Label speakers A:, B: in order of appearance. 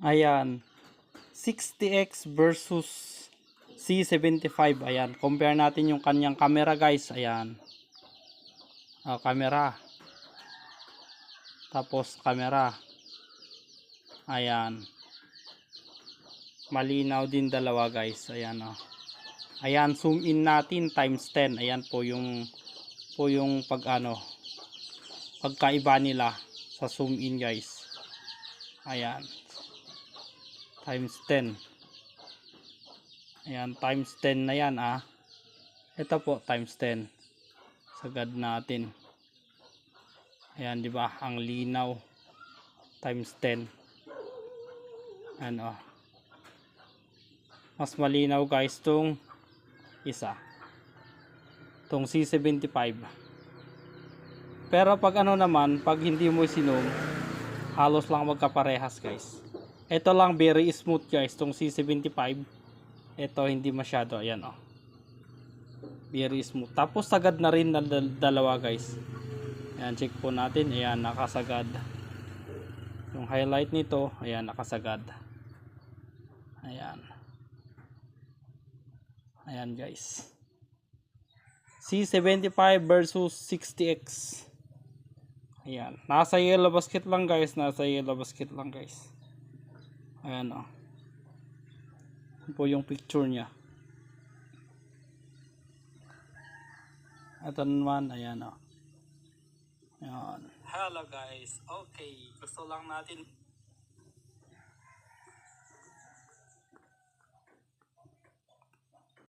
A: Ayan. 60X versus C75. Ayan. Compare natin yung kanyang camera guys. Ayan. Camera. Tapos camera. Ayan. Malinaw din dalawa guys. Ayan o. Ayan. Zoom in natin times 10. Ayan po yung pagkaiba nila sa zoom in guys. Ayan. Times 10. Ayan, times 10 na yan Ito po times 10. Sagad natin. Ayan, di ba? Ang linaw. Times 10. Ano? Mas malinaw guys tong isa. Tong C75. Pero pag pag hindi mo sinum, halos lang magkaparehas guys. Ito lang very smooth guys, tong C75. Ito hindi masyado, ayan very smooth. Tapos sagad na rin na dalawa guys. Ayan, check po natin, ayan nakasagad. Yung highlight nito, ayan nakasagad. Ayan. Ayan guys. C75 versus 60X. Ayan, nasa yellow basket lang guys, Ayan Ito po yung picture niya. Ito naman, ayan Ayan. Hello guys. Okay, gusto lang natin